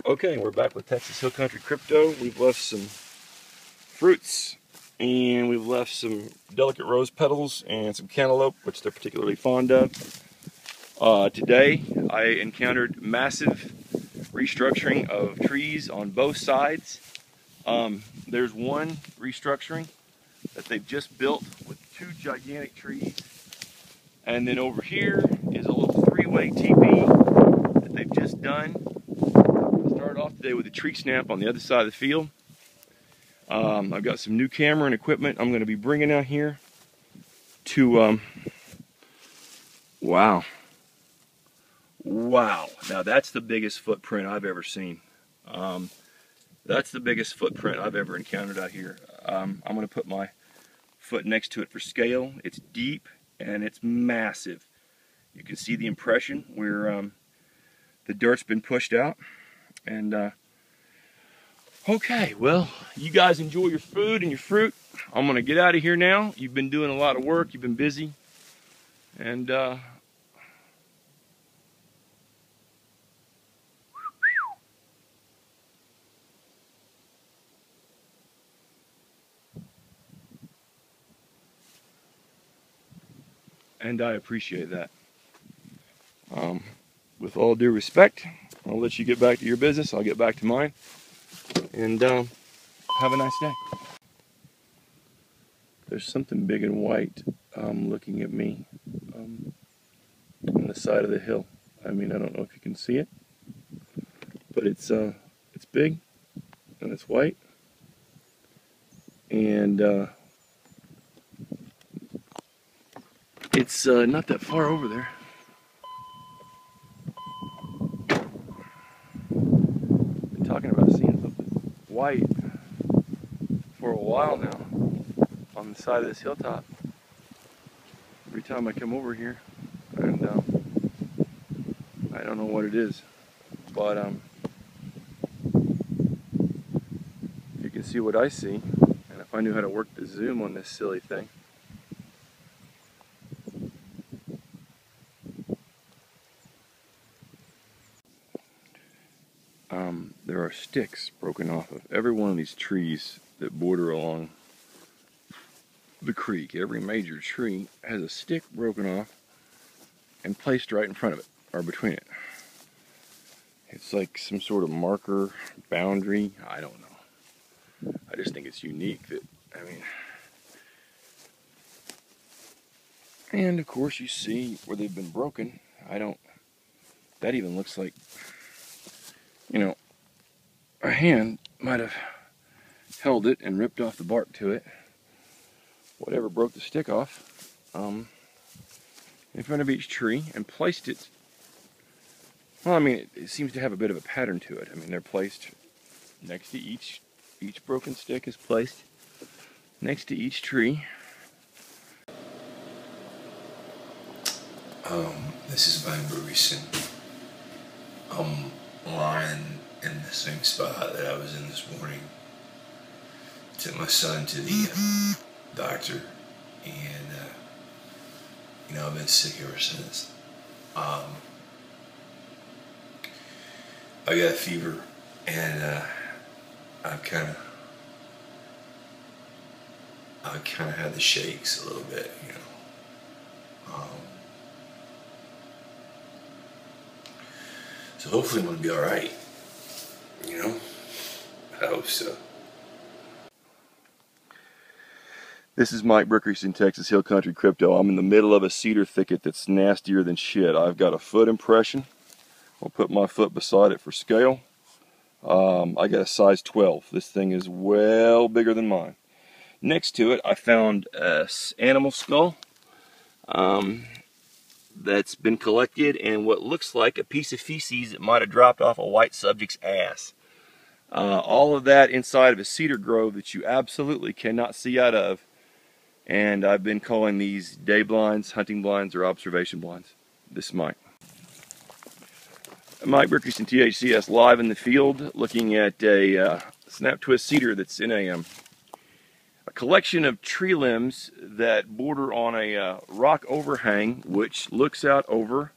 Okay, we're back with Texas Hillcountry Crypto. We've left some fruits and we've left some delicate rose petals and some cantaloupe, which they're particularly fond of. Today I encountered massive restructuring of trees on both sides. There's one restructuring that they've just built with two gigantic trees, and then over here is a little three-way teepee that they've just done. Started off today with a tree snap on the other side of the field. I've got some new camera and equipment I'm going to be bringing out here to wow, now that's the biggest footprint I've ever seen. That's the biggest footprint I've ever encountered out here. I'm going to put my foot next to it for scale. It's deep and it's massive. You can see the impression where the dirt's been pushed out. And okay, well, you guys enjoy your food and your fruit. I'm gonna get out of here now. You've been doing a lot of work, you've been busy, and I appreciate that. With all due respect, I'll let you get back to your business. I'll get back to mine. And have a nice day. There's something big and white looking at me on the side of the hill. I mean, I don't know if you can see it, but it's big and it's white, and it's not that far over there. Talking about seeing something white for a while now on the side of this hilltop. Every time I come over here, and I don't know what it is, but you can see what I see, and if I knew how to work the zoom on this silly thing. There are sticks broken off of every one of these trees that border along the creek. Every major tree has a stick broken off and placed right in front of it, or between it. It's like some sort of marker, boundary, I don't know. I just think it's unique that, I mean, and of course you see where they've been broken. That even looks like, you know, a hand might have held it and ripped off the bark to it. Whatever broke the stick off in front of each tree and placed it. Well, I mean, it seems to have a bit of a pattern to it. I mean, they're placed next to each broken stick is placed next to each tree. This is Mike Brookreson. I'm lying in the same spot that I was in this morning. Took my son to the doctor, and you know, I've been sick ever since. I got a fever, and I kind of had the shakes a little bit, you know. So hopefully I'm gonna be all right. You know, I hope so. This is Mike Brookreson, Texas Hillcountry Crypto. I'm in the middle of a cedar thicket that's nastier than shit. I've got a foot impression. I'll put my foot beside it for scale. I got a size 12. This thing is well bigger than mine. Next to it, I found an animal skull that's been collected, and what looks like a piece of feces that might have dropped off a white subject's ass. All of that inside of a cedar grove that you absolutely cannot see out of. And I've been calling these day blinds, hunting blinds, or observation blinds. This is Mike. Mike Brookreson, THCS, live in the field, looking at a snap twist cedar that's in a collection of tree limbs that border on a rock overhang, which looks out over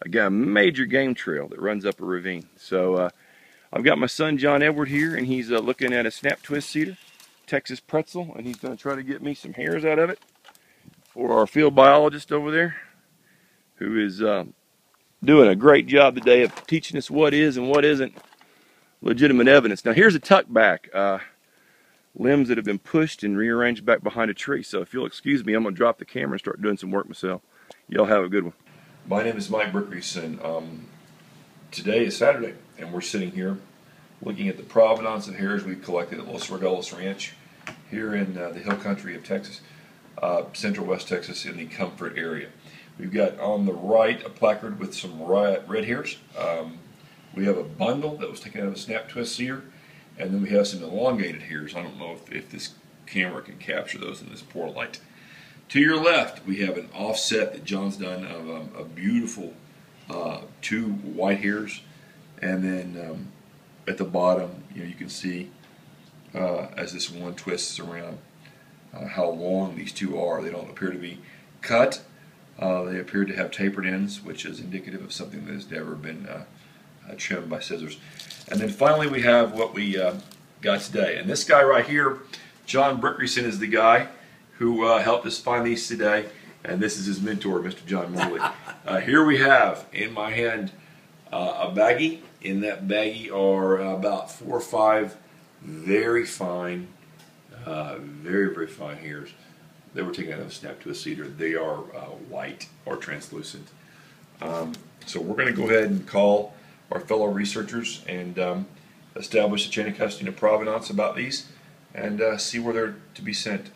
a major game trail that runs up a ravine. So I've got my son John Edward here, and he's looking at a snap twist cedar, Texas pretzel, and he's going to try to get me some hairs out of it for our field biologist over there, who is doing a great job today of teaching us what is and what isn't legitimate evidence. Now here's a tuck back, limbs that have been pushed and rearranged back behind a tree. So if you'll excuse me, I'm going to drop the camera and start doing some work myself. Y'all have a good one. My name is Mike Brookreson. Today is Saturday, and we're sitting here looking at the provenance of hairs we've collected at Los Rodelos Ranch here in the Hillcountry of Texas, central west Texas, in the Comfort area. We've got on the right a placard with some red hairs. We have a bundle that was taken out of a snap twist cedar, and then we have some elongated hairs. I don't know if this camera can capture those in this poor light. To your left, we have an offset that John's done of a beautiful 2 white hairs, and then at the bottom, you can see as this one twists around how long these 2 are. They don't appear to be cut. They appear to have tapered ends, which is indicative of something that has never been trimmed by scissors. And then finally, we have what we got today. And this guy right here, John Brookreson, is the guy who helped us find these today. And this is his mentor, Mr. John Morley. Here we have in my hand a baggie. In that baggie are about 4 or 5 very fine, very fine hairs. They were taken out of a snap twist cedar. They are white or translucent. So we're going to go ahead and call our fellow researchers and establish a chain of custody and provenance about these, and see where they're to be sent.